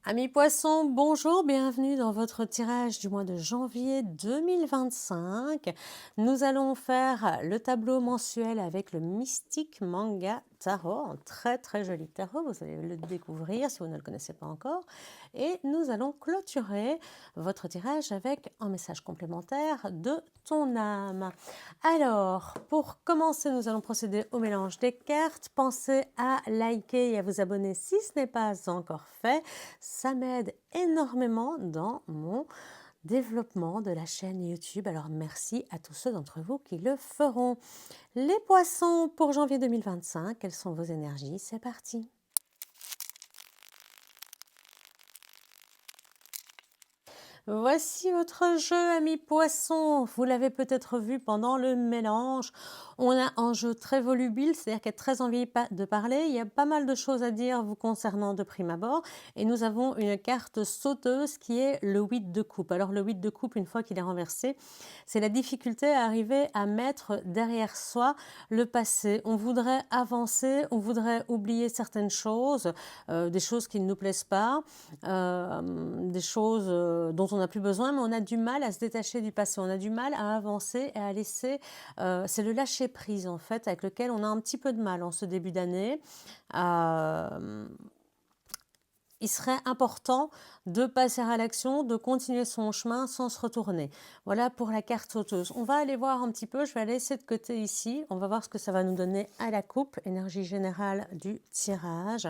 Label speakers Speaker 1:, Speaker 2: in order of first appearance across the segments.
Speaker 1: Amis poissons, bonjour, bienvenue dans votre tirage du mois de janvier 2025. Nous allons faire le tableau mensuel avec le Mystic Manga Tarot, un très très joli tarot, vous allez le découvrir si vous ne le connaissez pas encore. Et nous allons clôturer votre tirage avec un message complémentaire de ton âme. Alors, pour commencer, nous allons procéder au mélange des cartes. Pensez à liker et à vous abonner si ce n'est pas encore fait. Ça m'aide énormément dans mon développement de la chaîne YouTube. Alors merci à tous ceux d'entre vous qui le feront. Les poissons pour janvier 2025, quelles sont vos énergies? C'est parti. Voici votre jeu, amis poissons. Vous l'avez peut-être vu pendant le mélange. On a un jeu très volubile, c'est-à-dire qui a très envie de parler. Il y a pas mal de choses à dire vous concernant de prime abord. Et nous avons une carte sauteuse qui est le 8 de coupe. Alors le 8 de coupe, une fois qu'il est renversé, c'est la difficulté à arriver à mettre derrière soi le passé. On voudrait avancer, on voudrait oublier certaines choses, des choses qui ne nous plaisent pas, des choses dont on n'a plus besoin, mais on a du mal à se détacher du passé, on a du mal à avancer et à laisser, c'est le lâcher prise en fait, avec lequel on a un petit peu de mal en ce début d'année. Il serait important de passer à l'action, de continuer son chemin sans se retourner. Voilà pour la carte sauteuse. On va aller voir un petit peu, je vais la laisser de côté ici, on va voir ce que ça va nous donner à la coupe, énergie générale du tirage.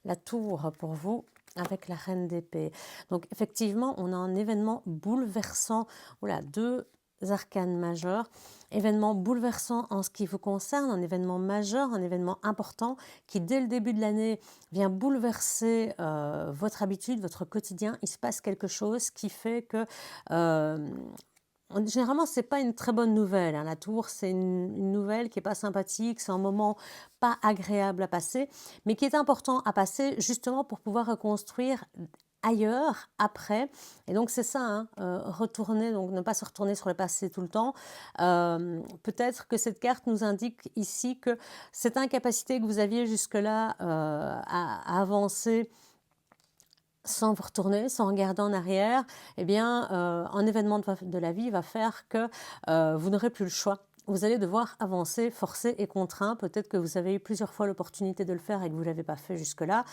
Speaker 1: La tour pour vous avec la reine d'épée. Donc effectivement, on a un événement bouleversant. Voilà, deux arcanes majeurs. Événement bouleversant en ce qui vous concerne, un événement majeur, un événement important qui dès le début de l'année vient bouleverser votre habitude, votre quotidien. Il se passe quelque chose qui fait que généralement, ce n'est pas une très bonne nouvelle. La tour, c'est une nouvelle qui n'est pas sympathique, c'est un moment pas agréable à passer, mais qui est important à passer justement pour pouvoir reconstruire ailleurs après. Et donc c'est ça, retourner, donc ne pas se retourner sur le passé tout le temps. Peut-être que cette carte nous indique ici que cette incapacité que vous aviez jusque-là à avancer sans vous retourner, sans regarder en arrière, eh bien, un événement de la vie va faire que vous n'aurez plus le choix. Vous allez devoir avancer, forcé et contraint. Peut-être que vous avez eu plusieurs fois l'opportunité de le faire et que vous ne l'avez pas fait jusque-là.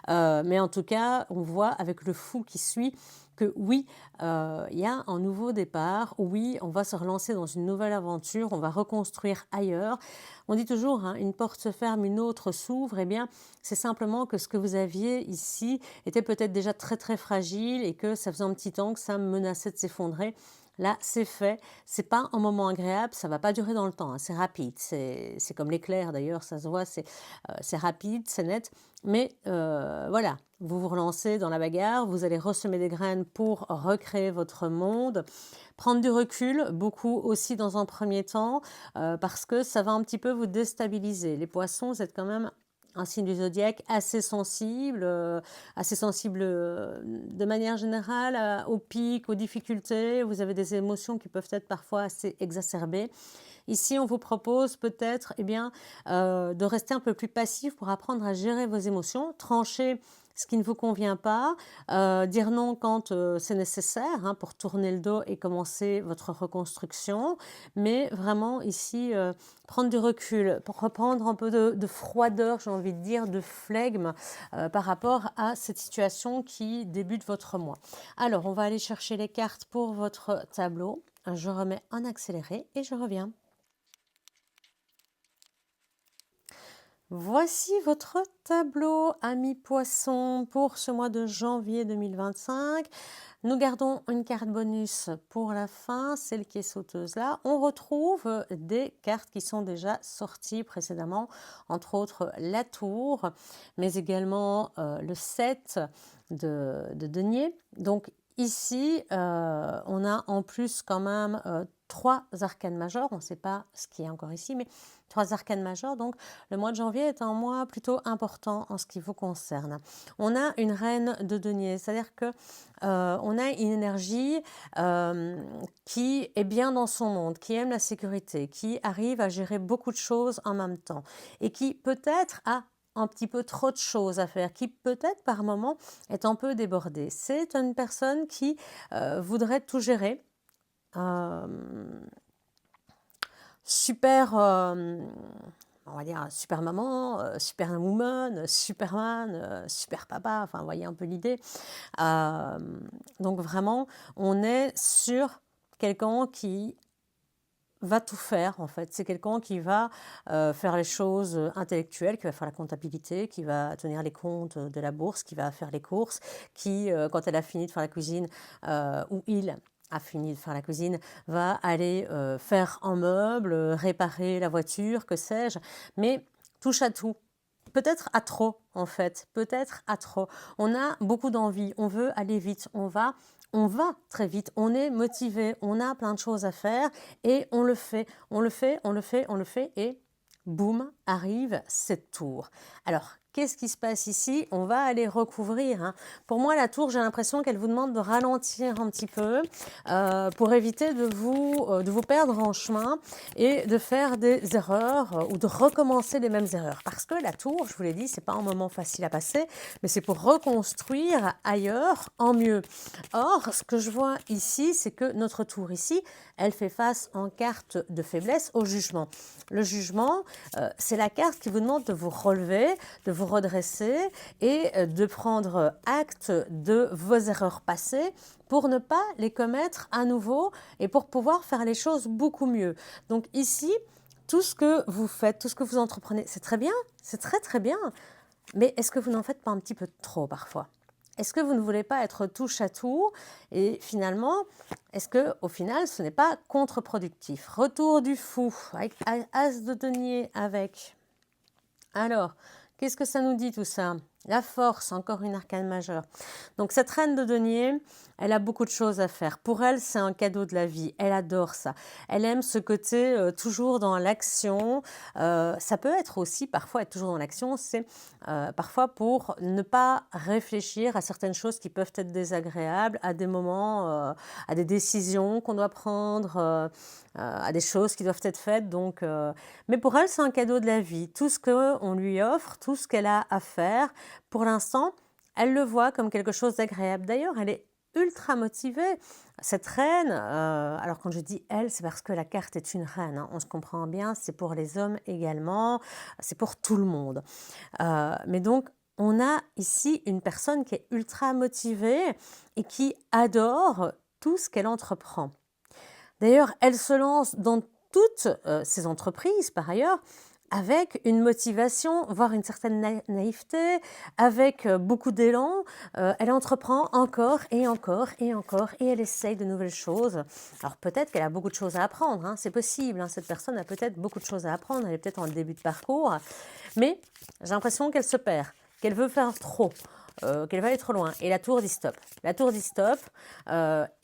Speaker 1: Mais en tout cas, on voit avec le fou qui suit que oui, il y a un nouveau départ. Oui, on va se relancer dans une nouvelle aventure. On va reconstruire ailleurs. On dit toujours, une porte se ferme, une autre s'ouvre. Eh bien, c'est simplement que ce que vous aviez ici était peut-être déjà très très fragile et que ça faisait un petit temps que ça menaçait de s'effondrer. Là, c'est fait. C'est pas un moment agréable, ça va pas durer dans le temps. C'est rapide. C'est comme l'éclair d'ailleurs, ça se voit. C'est rapide, c'est net. Mais voilà, vous vous relancez dans la bagarre. Vous allez ressemer des graines pour recréer votre monde. Prendre du recul, beaucoup aussi dans un premier temps, parce que ça va un petit peu vous déstabiliser. Les poissons, vous êtes quand même un signe du zodiaque assez sensible de manière générale aux pics, aux difficultés. Vous avez des émotions qui peuvent être parfois assez exacerbées. Ici, on vous propose peut-être de rester un peu plus passif pour apprendre à gérer vos émotions, trancher ce qui ne vous convient pas, dire non quand c'est nécessaire pour tourner le dos et commencer votre reconstruction, mais vraiment ici prendre du recul, pour reprendre un peu de froideur, j'ai envie de dire, de flegme par rapport à cette situation qui débute votre mois. Alors, on va aller chercher les cartes pour votre tableau. Je remets en accéléré et je reviens. Voici votre tableau, amis poissons, pour ce mois de janvier 2025. Nous gardons une carte bonus pour la fin, celle qui est sauteuse là. On retrouve des cartes qui sont déjà sorties précédemment, entre autres la tour, mais également le 7 de denier. Donc ici, on a en plus quand même trois arcanes majeures. On ne sait pas ce qui est encore ici, mais trois arcanes majeures. Donc le mois de janvier est un mois plutôt important en ce qui vous concerne. On a une reine de denier, c'est-à-dire que on a une énergie qui est bien dans son monde, qui aime la sécurité, qui arrive à gérer beaucoup de choses en même temps et qui peut-être a un petit peu trop de choses à faire, qui peut-être par moment est un peu débordé. C'est une personne qui voudrait tout gérer. Super, on va dire super maman, super woman, superman, super papa, enfin vous voyez un peu l'idée. Donc vraiment, on est sur quelqu'un qui va tout faire en fait. C'est quelqu'un qui va faire les choses intellectuelles, qui va faire la comptabilité, qui va tenir les comptes de la bourse, qui va faire les courses, qui, quand elle a fini de faire la cuisine, ou il a fini de faire la cuisine, va aller faire un meuble, réparer la voiture, que sais-je, mais touche à tout. Peut-être à trop, en fait, peut-être à trop. On a beaucoup d'envie, on veut aller vite, on va très vite, on est motivé, on a plein de choses à faire et on le fait, on le fait, on le fait, on le fait et boum, arrive cette tour. Alors, qu'est-ce qui se passe ici? On va aller recouvrir, hein. Pour moi, la tour, j'ai l'impression qu'elle vous demande de ralentir un petit peu pour éviter de vous perdre en chemin et de faire des erreurs ou de recommencer les mêmes erreurs. Parce que la tour, je vous l'ai dit, c'est pas un moment facile à passer, mais c'est pour reconstruire ailleurs en mieux. Or, ce que je vois ici, c'est que notre tour ici, elle fait face en carte de faiblesse au jugement. Le jugement, c'est la carte qui vous demande de vous relever, de vous redresser et de prendre acte de vos erreurs passées pour ne pas les commettre à nouveau et pour pouvoir faire les choses beaucoup mieux. Donc ici, tout ce que vous faites, tout ce que vous entreprenez, c'est très bien, c'est très très bien, mais est-ce que vous n'en faites pas un petit peu trop parfois? Est-ce que vous ne voulez pas être touche à tout? Et finalement, est-ce que au final, ce n'est pas contre-productif? Retour du fou, avec As de denier avec. Alors, qu'est-ce que ça nous dit tout ça? La force, encore une arcane majeure. Donc cette reine de denier, elle a beaucoup de choses à faire. Pour elle, c'est un cadeau de la vie. Elle adore ça. Elle aime ce côté toujours dans l'action. Ça peut être aussi, parfois, être toujours dans l'action, c'est parfois pour ne pas réfléchir à certaines choses qui peuvent être désagréables, à des moments, à des décisions qu'on doit prendre, à des choses qui doivent être faites. Donc, mais pour elle, c'est un cadeau de la vie. Tout ce qu'on lui offre, tout ce qu'elle a à faire, pour l'instant, elle le voit comme quelque chose d'agréable. D'ailleurs, elle est ultra motivée. Cette reine, alors quand je dis elle, c'est parce que la carte est une reine, hein, on se comprend bien, c'est pour les hommes également, c'est pour tout le monde. Mais donc, on a ici une personne qui est ultra motivée et qui adore tout ce qu'elle entreprend. D'ailleurs, elle se lance dans toutes ces entreprises, par ailleurs, avec une motivation, voire une certaine naïveté, avec beaucoup d'élan. Elle entreprend encore et encore et encore et elle essaye de nouvelles choses. Alors peut-être qu'elle a beaucoup de choses à apprendre, hein, c'est possible, hein, cette personne a peut-être beaucoup de choses à apprendre, elle est peut-être en début de parcours, mais j'ai l'impression qu'elle se perd, qu'elle veut faire trop. Qu'elle va aller trop loin. Et la tour dit stop. La tour dit stop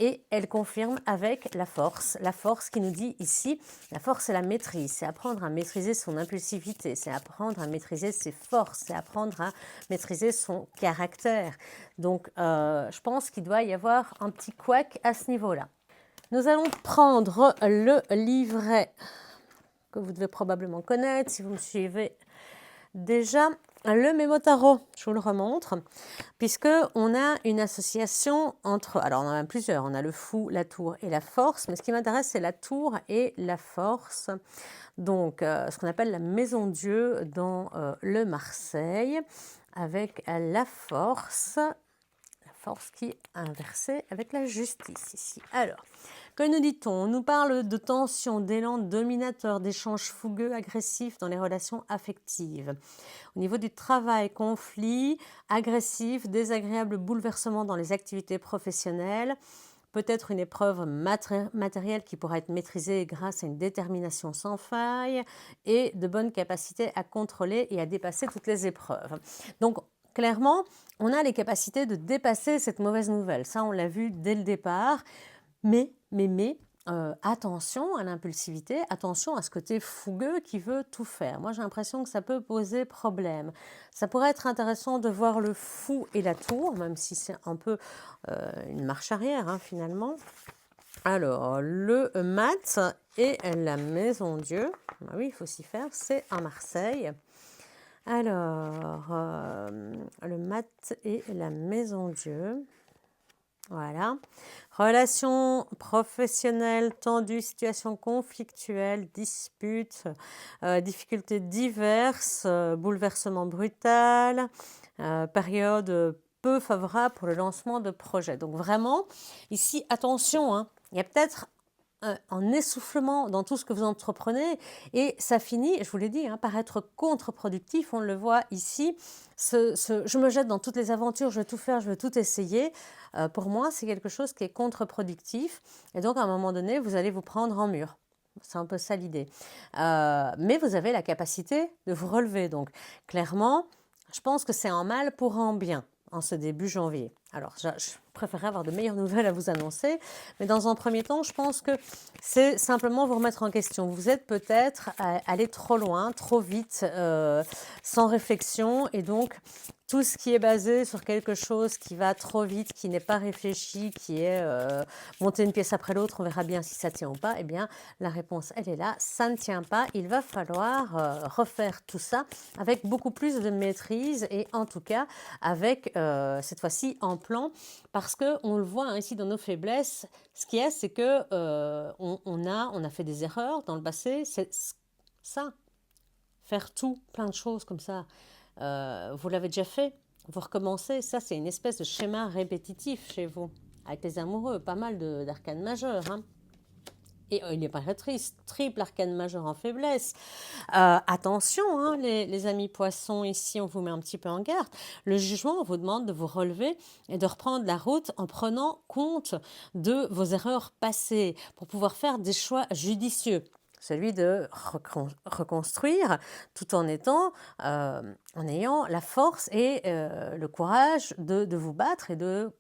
Speaker 1: et elle confirme avec la force. La force qui nous dit ici, la force c'est la maîtrise, c'est apprendre à maîtriser son impulsivité, c'est apprendre à maîtriser ses forces, c'est apprendre à maîtriser son caractère. Donc je pense qu'il doit y avoir un petit couac à ce niveau-là. Nous allons prendre le livret que vous devez probablement connaître si vous me suivez déjà. Le mémo tarot, je vous le remontre, puisque on a une association entre, alors on en a plusieurs, on a le fou, la tour et la force, mais ce qui m'intéresse c'est la tour et la force, donc ce qu'on appelle la maison Dieu dans le Marseille, avec la force qui est inversée avec la justice ici. Alors, que nous dit-on? On nous parle de tension, d'élan dominateur, d'échanges fougueux, agressifs dans les relations affectives. Au niveau du travail, conflit, agressif, désagréable bouleversement dans les activités professionnelles, peut-être une épreuve matérielle qui pourra être maîtrisée grâce à une détermination sans faille et de bonnes capacités à contrôler et à dépasser toutes les épreuves. Donc, clairement, on a les capacités de dépasser cette mauvaise nouvelle. Ça, on l'a vu dès le départ. Mais, attention à l'impulsivité, attention à ce côté fougueux qui veut tout faire. Moi, j'ai l'impression que ça peut poser problème. Ça pourrait être intéressant de voir le fou et la tour, même si c'est un peu une marche arrière, hein, finalement. Alors, le mat et la maison Dieu, bah oui, il faut s'y faire, c'est à Marseille. Alors, le mat et la maison Dieu. Voilà. Relations professionnelles tendues, situations conflictuelles, disputes, difficultés diverses, bouleversement brutal, période peu favorable pour le lancement de projets. Donc vraiment, ici, attention, hein, il y a peut-être un essoufflement dans tout ce que vous entreprenez et ça finit, je vous l'ai dit, hein, par être contre-productif. On le voit ici, je me jette dans toutes les aventures, je veux tout faire, je veux tout essayer. Pour moi, c'est quelque chose qui est contre-productif et donc à un moment donné, vous allez vous prendre en mur. C'est un peu ça l'idée. Mais vous avez la capacité de vous relever. Donc clairement, je pense que c'est un mal pour un bien en ce début janvier. Alors, je préférerais avoir de meilleures nouvelles à vous annoncer, mais dans un premier temps, je pense que c'est simplement vous remettre en question. Vous êtes peut-être allé trop loin, trop vite, sans réflexion, et donc tout ce qui est basé sur quelque chose qui va trop vite, qui n'est pas réfléchi, qui est monter une pièce après l'autre, on verra bien si ça tient ou pas, eh bien, la réponse, elle est là, ça ne tient pas. Il va falloir refaire tout ça avec beaucoup plus de maîtrise et en tout cas avec cette fois-ci en plan, parce qu'on le voit hein, ici dans nos faiblesses, ce qu'il y a, c'est que on a fait des erreurs dans le passé, c'est ça, faire tout, plein de choses comme ça, vous l'avez déjà fait, vous recommencez, ça c'est une espèce de schéma répétitif chez vous, avec les amoureux, pas mal d'arcanes majeures, hein. Et une impératrice, triple arcane majeur en faiblesse. Attention, hein, les amis poissons, ici on vous met un petit peu en garde. Le jugement on vous demande de vous relever et de reprendre la route en prenant compte de vos erreurs passées pour pouvoir faire des choix judicieux. Celui de reconstruire tout en en ayant la force et le courage de vous battre et de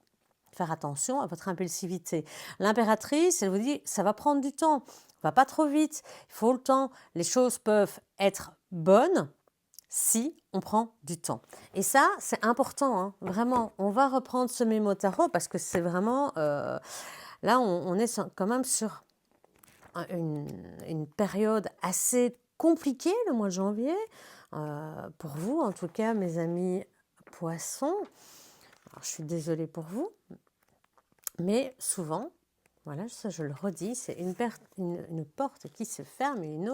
Speaker 1: faire attention à votre impulsivité. L'impératrice, elle vous dit, ça va prendre du temps, va pas trop vite, il faut le temps. Les choses peuvent être bonnes si on prend du temps. Et ça, c'est important, hein, vraiment. On va reprendre ce mémo tarot parce que c'est vraiment... là, on est quand même sur une période assez compliquée, le mois de janvier. Pour vous, en tout cas, mes amis poissons. Alors, je suis désolée pour vous. Mais souvent, voilà, ça je le redis, c'est une porte qui se ferme et une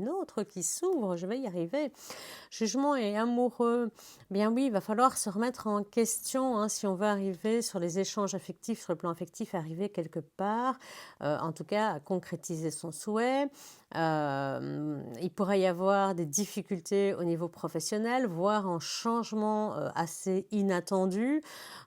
Speaker 1: autre qui s'ouvre. Je vais y arriver. Jugement et amoureux. Bien oui, il va falloir se remettre en question hein, si on veut arriver sur les échanges affectifs, sur le plan affectif, arriver quelque part. En tout cas, à concrétiser son souhait. Il pourrait y avoir des difficultés au niveau professionnel, voire un changement assez inattendu.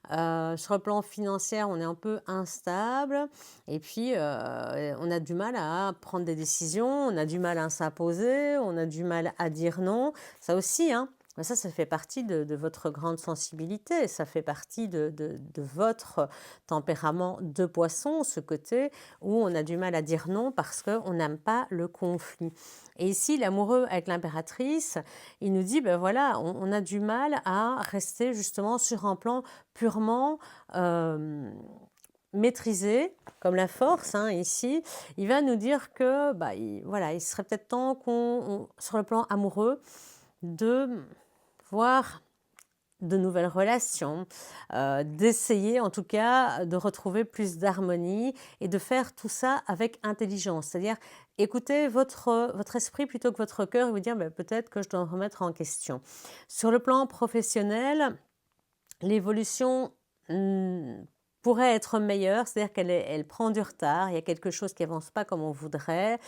Speaker 1: Sur le plan financier, on est un peu instable et puis on a du mal à prendre des décisions, on a du mal à s'imposer, on a du mal à dire non. Ça aussi, hein. Mais ça fait partie de votre grande sensibilité, ça fait partie de votre tempérament de poisson, ce côté où on a du mal à dire non parce qu'on n'aime pas le conflit. Et ici, l'amoureux avec l'impératrice, il nous dit, ben voilà, on a du mal à rester justement sur un plan purement maîtrisé, comme la force, hein, ici. Il va nous dire que, voilà, il serait peut-être temps sur le plan amoureux, de voir de nouvelles relations, d'essayer en tout cas de retrouver plus d'harmonie et de faire tout ça avec intelligence. C'est-à-dire écoutez votre esprit plutôt que votre cœur et vous dire peut-être que je dois me remettre en question. Sur le plan professionnel, l'évolution pourrait être meilleure, c'est-à-dire qu'elle prend du retard, il y a quelque chose qui avance pas comme on voudrait,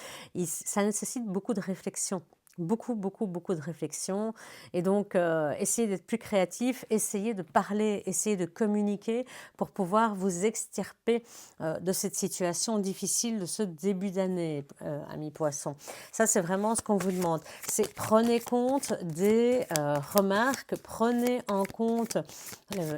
Speaker 1: ça nécessite beaucoup de réflexion. Beaucoup de réflexion et donc essayez d'être plus créatif, essayez de parler, essayez de communiquer pour pouvoir vous extirper de cette situation difficile de ce début d'année, amis poissons. Ça, c'est vraiment ce qu'on vous demande. C'est prenez compte des remarques, prenez en compte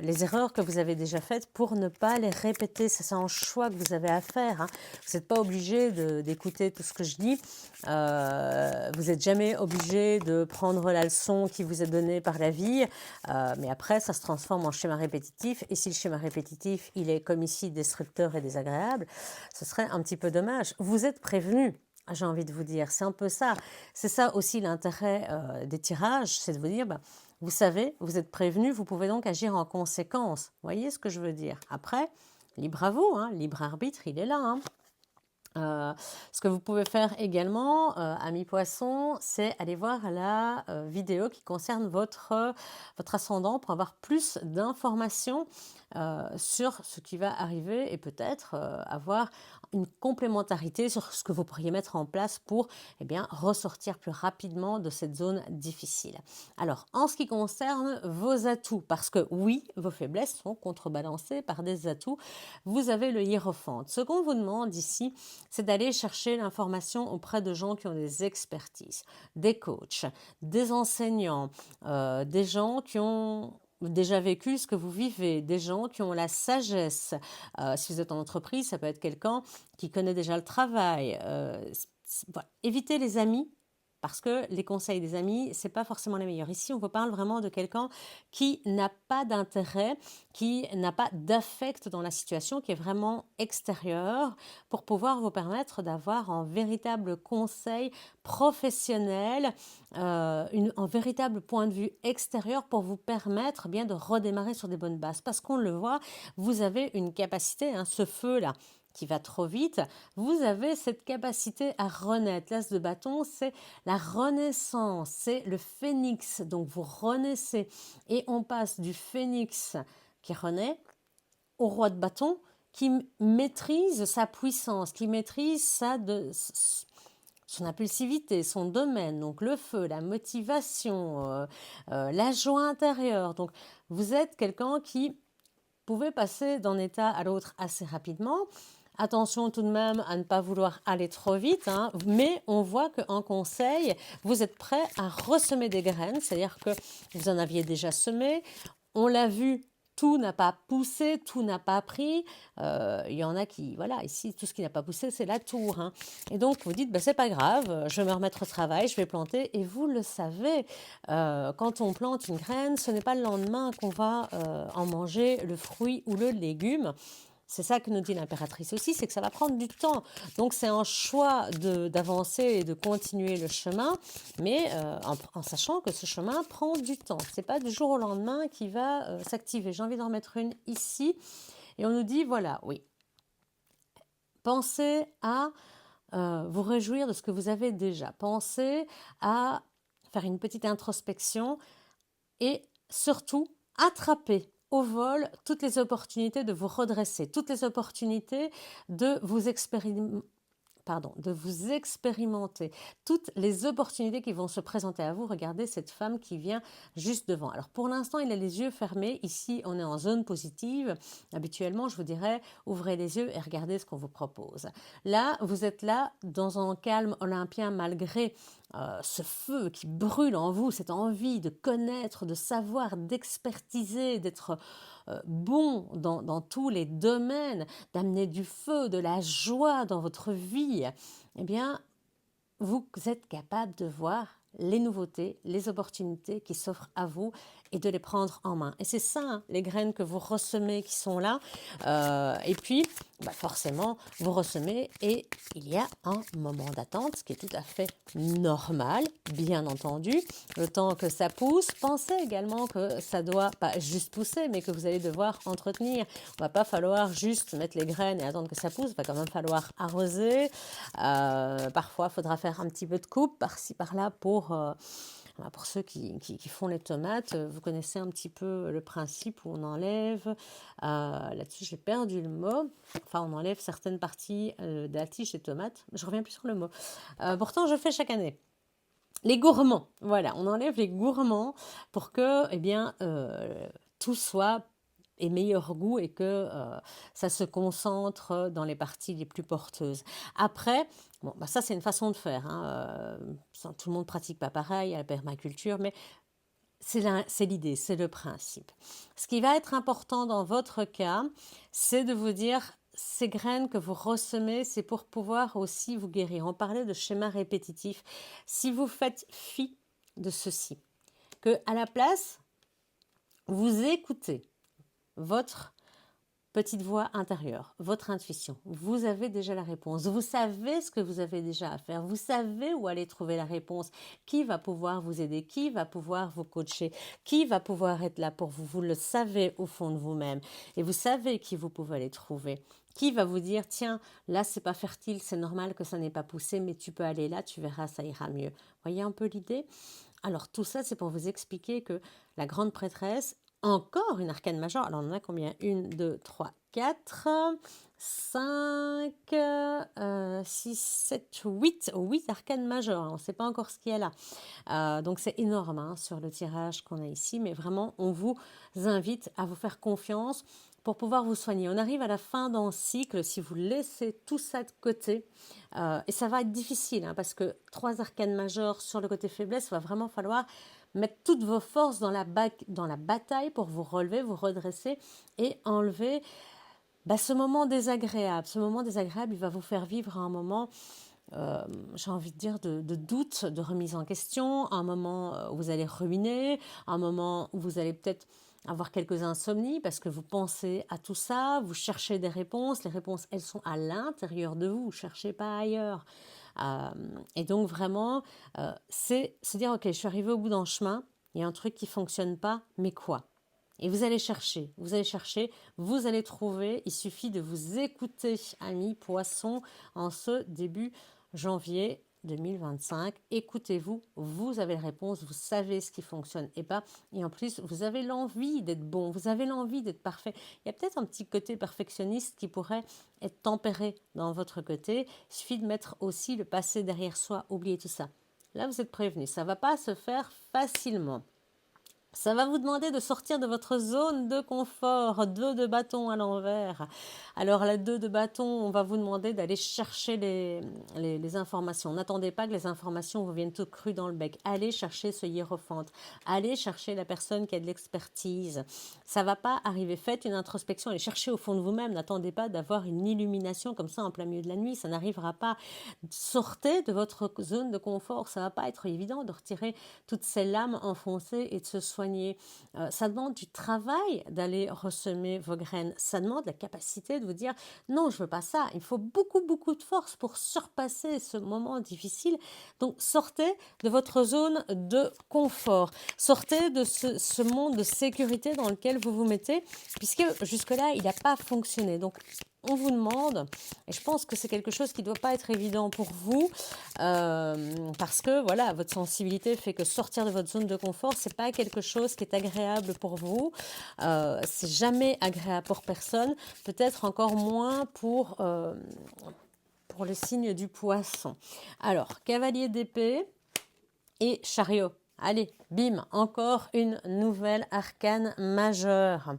Speaker 1: les erreurs que vous avez déjà faites pour ne pas les répéter. Ça, c'est un choix que vous avez à faire, hein. Vous n'êtes pas obligé d'écouter tout ce que je dis. Vous n'êtes jamais obligé de prendre la leçon qui vous est donnée par la vie, mais après ça se transforme en schéma répétitif et si le schéma répétitif il est comme ici destructeur et désagréable, ce serait un petit peu dommage. Vous êtes prévenu, j'ai envie de vous dire. C'est un peu ça. C'est ça aussi l'intérêt des tirages, c'est de vous dire, bah, vous savez, vous êtes prévenu, vous pouvez donc agir en conséquence. Vous voyez ce que je veux dire? Après, libre à vous, hein, libre arbitre, il est là, hein. Ce que vous pouvez faire également, amis poissons, c'est aller voir la vidéo qui concerne votre ascendant pour avoir plus d'informations sur ce qui va arriver et peut-être avoir une complémentarité sur ce que vous pourriez mettre en place pour eh bien, ressortir plus rapidement de cette zone difficile. Alors, en ce qui concerne vos atouts, parce que oui, vos faiblesses sont contrebalancées par des atouts, vous avez le hiérophante. Ce qu'on vous demande ici, c'est d'aller chercher l'information auprès de gens qui ont des expertises, des coachs, des enseignants, des gens qui ont déjà vécu ce que vous vivez, des gens qui ont la sagesse. Si vous êtes en entreprise, ça peut être quelqu'un qui connaît déjà le travail. Voilà. Évitez les amis parce que les conseils des amis, c'est pas forcément les meilleurs. Ici, on vous parle vraiment de quelqu'un qui n'a pas d'intérêt, qui n'a pas d'affect dans la situation, qui est vraiment extérieur pour pouvoir vous permettre d'avoir un véritable conseil professionnel, un véritable point de vue extérieur pour vous permettre bien de redémarrer sur des bonnes bases. Parce qu'on le voit, vous avez une capacité, hein, ce feu-là, qui va trop vite, vous avez cette capacité à renaître. L'as de bâton, c'est la renaissance, c'est le phénix. Donc vous renaissez et on passe du phénix qui renaît au roi de bâton qui maîtrise sa puissance, qui maîtrise son impulsivité, son domaine, donc le feu, la motivation, la joie intérieure. Donc vous êtes quelqu'un qui pouvait passer d'un état à l'autre assez rapidement. Attention tout de même à ne pas vouloir aller trop vite, hein, mais on voit qu'en conseil, vous êtes prêt à ressemer des graines, c'est-à-dire que vous en aviez déjà semé, on l'a vu, tout n'a pas poussé, tout n'a pas pris, il y en a qui, voilà, ici, tout ce qui n'a pas poussé, c'est la tour, hein. Et donc, vous dites, bah, c'est pas grave, je vais me remettre au travail, je vais planter, et vous le savez, quand on plante une graine, ce n'est pas le lendemain qu'on va en manger le fruit ou le légume. C'est ça que nous dit l'impératrice aussi, c'est que ça va prendre du temps. Donc c'est un choix d'avancer et de continuer le chemin, mais en sachant que ce chemin prend du temps. C'est pas du jour au lendemain qui va s'activer. J'ai envie d'en mettre une ici. Et on nous dit, voilà, oui, pensez à vous réjouir de ce que vous avez déjà. Pensez à faire une petite introspection et surtout attraper au vol toutes les opportunités de vous redresser, toutes les opportunités de vous expérimenter toutes les opportunités qui vont se présenter à vous. Regardez cette femme qui vient juste devant. Alors pour l'instant, il a les yeux fermés. Ici, on est en zone positive. Habituellement, je vous dirais, ouvrez les yeux et regardez ce qu'on vous propose. Là, vous êtes là dans un calme olympien malgré ce feu qui brûle en vous, cette envie de connaître, de savoir, d'expertiser, d'être bon dans tous les domaines, d'amener du feu, de la joie dans votre vie, eh bien, vous êtes capable de voir les nouveautés, les opportunités qui s'offrent à vous et de les prendre en main. Et c'est ça, hein, les graines que vous ressemez qui sont là. Et puis, forcément, vous ressemez et il y a un moment d'attente, ce qui est tout à fait normal, bien entendu. Le temps que ça pousse, pensez également que ça doit pas juste pousser, mais que vous allez devoir entretenir. Il ne va pas falloir juste mettre les graines et attendre que ça pousse, il va quand même falloir arroser. Parfois, il faudra faire un petit peu de coupe par-ci, par-là pour ceux qui font les tomates. Vous connaissez un petit peu le principe où on enlève, là-dessus j'ai perdu le mot, enfin on enlève certaines parties de la tige des tomates, je reviens plus sur le mot. Pourtant je fais chaque année. Les gourmands, voilà, on enlève les gourmands pour que tout soit et meilleur goût et que ça se concentre dans les parties les plus porteuses. Après, ça c'est une façon de faire, hein, tout le monde ne pratique pas pareil à la permaculture, mais c'est l'idée, c'est le principe. Ce qui va être important dans votre cas, c'est de vous dire, ces graines que vous ressemez, c'est pour pouvoir aussi vous guérir. On parlait de schéma répétitif. Si vous faites fi de ceci, que à la place, vous écoutez votre petite voix intérieure, votre intuition. Vous avez déjà la réponse. Vous savez ce que vous avez déjà à faire. Vous savez où aller trouver la réponse. Qui va pouvoir vous aider? Qui va pouvoir vous coacher? Qui va pouvoir être là pour vous? Vous le savez au fond de vous-même. Et vous savez qui vous pouvez aller trouver. Qui va vous dire, tiens, là, c'est pas fertile, c'est normal que ça n'ait pas poussé, mais tu peux aller là, tu verras, ça ira mieux. Voyez un peu l'idée? Alors, tout ça, c'est pour vous expliquer que la grande prêtresse, encore une arcane majeure, alors on en a combien? 1, 2, 3, 4, 5, 6, 7, 8, 8 arcanes majeures, on ne sait pas encore ce qu'il y a là. Donc c'est énorme hein, sur le tirage qu'on a ici, mais vraiment, on vous invite à vous faire confiance pour pouvoir vous soigner. On arrive à la fin d'un cycle, si vous laissez tout ça de côté, et ça va être difficile, hein, parce que 3 arcanes majeures sur le côté faiblesse, il va vraiment falloir mettre toutes vos forces dans la bataille pour vous relever, vous redresser et enlever ce moment désagréable. Ce moment désagréable, il va vous faire vivre un moment, j'ai envie de dire, de doute, de remise en question, un moment où vous allez ruiner, un moment où vous allez peut-être avoir quelques insomnies parce que vous pensez à tout ça, vous cherchez des réponses, les réponses, elles sont à l'intérieur de vous, vous ne cherchez pas ailleurs. Et donc vraiment, c'est se dire, ok, je suis arrivée au bout d'un chemin, il y a un truc qui ne fonctionne pas, mais quoi? Et vous allez chercher, vous allez trouver, il suffit de vous écouter, amis poissons, en ce début janvier 2025. Écoutez-vous, vous avez les réponses, vous savez ce qui fonctionne et pas. Et en plus, vous avez l'envie d'être bon, vous avez l'envie d'être parfait. Il y a peut-être un petit côté perfectionniste qui pourrait être tempéré dans votre côté. Il suffit de mettre aussi le passé derrière soi, oubliez tout ça. Là, vous êtes prévenus, ça ne va pas se faire facilement. Ça va vous demander de sortir de votre zone de confort, 2 de bâton à l'envers. Alors la 2 de bâton, on va vous demander d'aller chercher les informations. N'attendez pas que les informations vous viennent tout crues dans le bec. Allez chercher ce hiérophante. Allez chercher la personne qui a de l'expertise. Ça ne va pas arriver. Faites une introspection. Allez chercher au fond de vous-même. N'attendez pas d'avoir une illumination comme ça en plein milieu de la nuit. Ça n'arrivera pas. Sortez de votre zone de confort. Ça ne va pas être évident de retirer toutes ces lames enfoncées et de se soigner. Ça demande du travail d'aller ressemer vos graines. Ça demande la capacité de vous dire non, je veux pas ça. Il faut beaucoup de force pour surpasser ce moment difficile. Donc sortez de votre zone de confort. Sortez de ce monde de sécurité dans lequel vous vous mettez, puisque jusque-là, il n'a pas fonctionné. Donc on vous demande, et je pense que c'est quelque chose qui ne doit pas être évident pour vous, parce que voilà, votre sensibilité fait que sortir de votre zone de confort, c'est pas quelque chose qui est agréable pour vous, c'est jamais agréable pour personne, peut-être encore moins pour le signe du poisson. Alors, cavalier d'épée et chariot. Allez, bim, encore une nouvelle arcane majeure.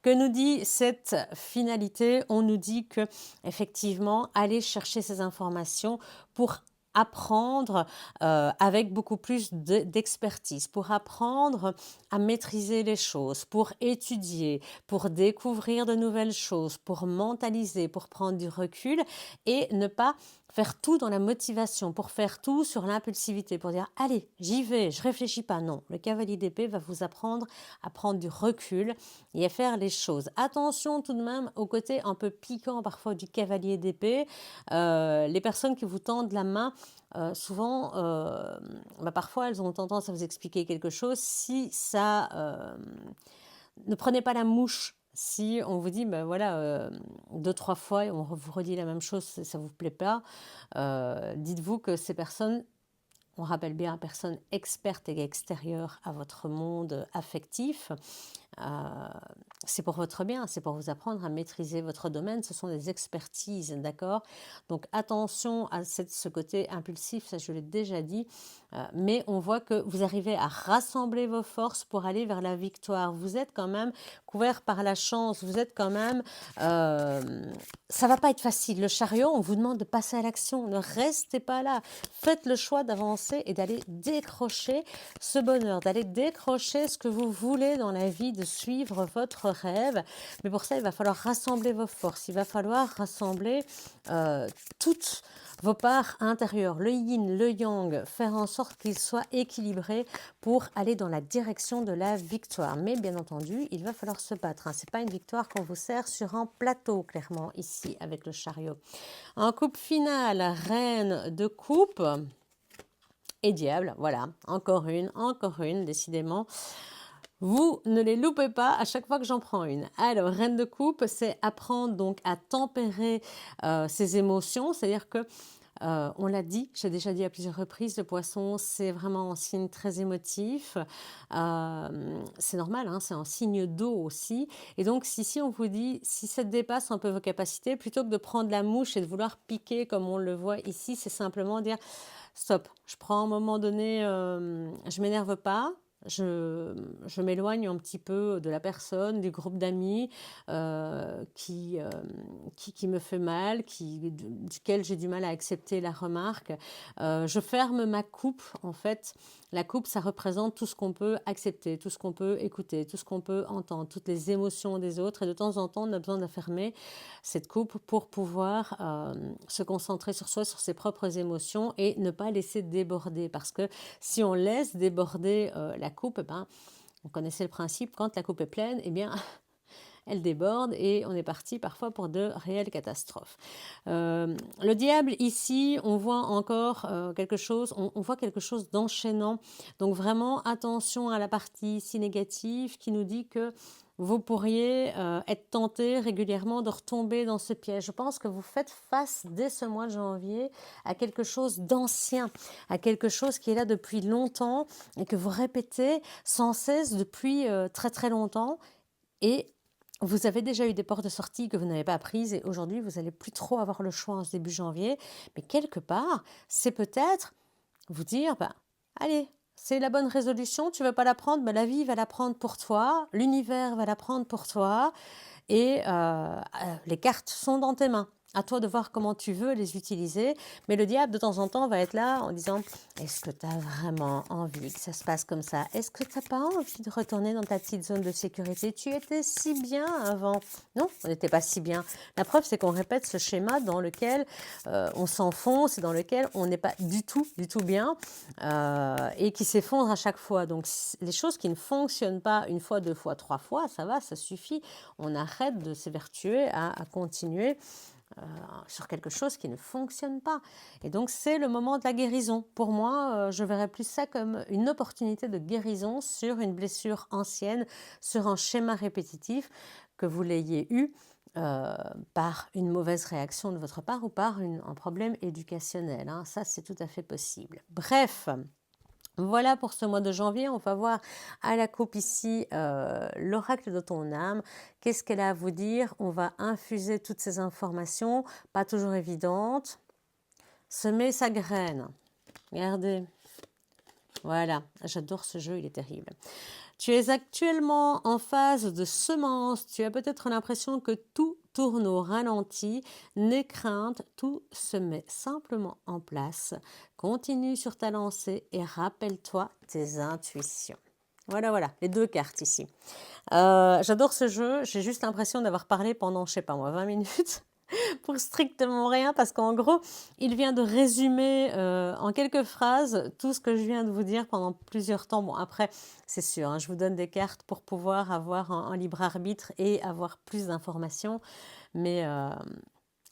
Speaker 1: Que nous dit cette finalité? On nous dit que, effectivement, allez chercher ces informations pour apprendre avec beaucoup plus d'expertise, pour apprendre à maîtriser les choses, pour étudier, pour découvrir de nouvelles choses, pour mentaliser, pour prendre du recul et ne pas faire tout dans la motivation, pour faire tout sur l'impulsivité, pour dire allez, j'y vais, je réfléchis pas. Non, le cavalier d'épée va vous apprendre à prendre du recul et à faire les choses. Attention tout de même au côté un peu piquant parfois du cavalier d'épée. Les personnes qui vous tendent la main, souvent, parfois elles ont tendance à vous expliquer quelque chose. Si ça, ne prenez pas la mouche. Si on vous dit, 2-3 fois, et on vous redit la même chose, ça ne vous plaît pas, dites-vous que ces personnes, on rappelle bien, personnes expertes et extérieures à votre monde affectif, c'est pour votre bien, c'est pour vous apprendre à maîtriser votre domaine, ce sont des expertises, d'accord? Donc attention à ce côté impulsif, ça je l'ai déjà dit, mais on voit que vous arrivez à rassembler vos forces pour aller vers la victoire. Vous êtes quand même couvert par la chance, vous êtes quand même... ça va pas être facile. Le chariot, on vous demande de passer à l'action, ne restez pas là. Faites le choix d'avancer et d'aller décrocher ce bonheur, d'aller décrocher ce que vous voulez dans la vie, de suivre votre rêve. Mais pour ça, il va falloir rassembler vos forces, il va falloir rassembler toutes vos parts intérieures, le yin, le yang, faire en sorte qu'ils soient équilibrés pour aller dans la direction de la victoire. Mais bien entendu, il va falloir se battre, hein. Ce n'est pas une victoire qu'on vous sert sur un plateau, clairement, ici, avec le chariot. En coupe finale, reine de coupe et diable, voilà, encore une, décidément. Vous ne les loupez pas à chaque fois que j'en prends une. Alors, reine de coupe, c'est apprendre donc à tempérer ses émotions, c'est-à-dire que on l'a dit, j'ai déjà dit à plusieurs reprises, le poisson, c'est vraiment un signe très émotif. C'est normal, hein, c'est un signe d'eau aussi. Et donc, si on vous dit, si ça dépasse un peu vos capacités, plutôt que de prendre la mouche et de vouloir piquer comme on le voit ici, c'est simplement dire, stop, je prends un moment donné, je m'énerve pas. Je m'éloigne un petit peu de la personne, du groupe d'amis qui me fait mal, duquel j'ai du mal à accepter la remarque. Je ferme ma coupe, en fait. La coupe, ça représente tout ce qu'on peut accepter, tout ce qu'on peut écouter, tout ce qu'on peut entendre, toutes les émotions des autres. Et de temps en temps, on a besoin de fermer cette coupe pour pouvoir se concentrer sur soi, sur ses propres émotions et ne pas laisser déborder. Parce que si on laisse déborder la coupe, on connaissait le principe, quand la coupe est pleine, eh bien, elle déborde et on est parti parfois pour de réelles catastrophes. Le diable, ici, on voit encore quelque chose, on voit quelque chose d'enchaînant. Donc vraiment, attention à la partie ici négative qui nous dit que vous pourriez être tenté régulièrement de retomber dans ce piège. Je pense que vous faites face dès ce mois de janvier à quelque chose d'ancien, à quelque chose qui est là depuis longtemps et que vous répétez sans cesse depuis très très longtemps. Et vous avez déjà eu des portes de sortie que vous n'avez pas prises et aujourd'hui, vous n'allez plus trop avoir le choix en ce début janvier. Mais quelque part, c'est peut-être vous dire, allez, c'est la bonne résolution, tu ne veux pas la prendre, la vie va la prendre pour toi, l'univers va la prendre pour toi et les cartes sont dans tes mains. À toi de voir comment tu veux les utiliser. Mais le diable, de temps en temps, va être là en disant, est-ce que tu as vraiment envie que ça se passe comme ça? Est-ce que tu n'as pas envie de retourner dans ta petite zone de sécurité? Tu étais si bien avant. Non, on n'était pas si bien. La preuve, c'est qu'on répète ce schéma dans lequel on s'enfonce et dans lequel on n'est pas du tout bien et qui s'effondre à chaque fois. Donc, les choses qui ne fonctionnent pas une fois, deux fois, trois fois, ça va, ça suffit. On arrête de s'évertuer à continuer sur quelque chose qui ne fonctionne pas. Et donc, c'est le moment de la guérison. Pour moi, je verrais plus ça comme une opportunité de guérison sur une blessure ancienne, sur un schéma répétitif, que vous l'ayez eu par une mauvaise réaction de votre part ou par un problème éducationnel. Hein. Ça, c'est tout à fait possible. Bref. Voilà pour ce mois de janvier, on va voir à la coupe ici l'oracle de ton âme. Qu'est-ce qu'elle a à vous dire? On va infuser toutes ces informations, pas toujours évidentes. Semer sa graine. Regardez. Voilà, j'adore ce jeu, il est terrible. Tu es actuellement en phase de semence. Tu as peut-être l'impression que tout tourne au ralenti. N'aie crainte, tout se met simplement en place. Continue sur ta lancée et rappelle-toi tes intuitions. Voilà, les deux cartes ici. J'adore ce jeu. J'ai juste l'impression d'avoir parlé pendant, je sais pas moi, 20 minutes. Pour strictement rien, parce qu'en gros, il vient de résumer en quelques phrases tout ce que je viens de vous dire pendant plusieurs temps. Bon, après, c'est sûr, hein, je vous donne des cartes pour pouvoir avoir un libre arbitre et avoir plus d'informations, mais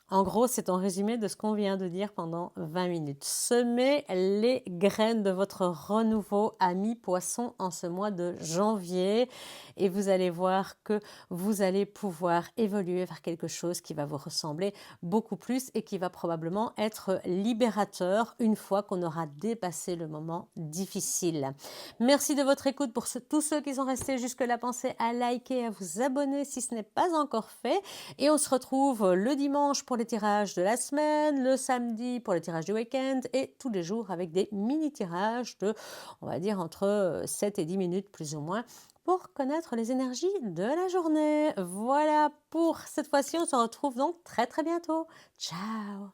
Speaker 1: en gros, c'est un résumé de ce qu'on vient de dire pendant 20 minutes. Semez les graines de votre renouveau, amis poissons, en ce mois de janvier. Et vous allez voir que vous allez pouvoir évoluer vers quelque chose qui va vous ressembler beaucoup plus et qui va probablement être libérateur une fois qu'on aura dépassé le moment difficile. Merci de votre écoute. Pour tous ceux qui sont restés jusque-là, pensez à liker, à vous abonner si ce n'est pas encore fait. Et on se retrouve le dimanche pour les tirages de la semaine, le samedi pour les tirages du week-end et tous les jours avec des mini-tirages de, on va dire, entre 7 et 10 minutes plus ou moins pour connaître les énergies de la journée. Voilà pour cette fois-ci, on se retrouve donc très très bientôt. Ciao!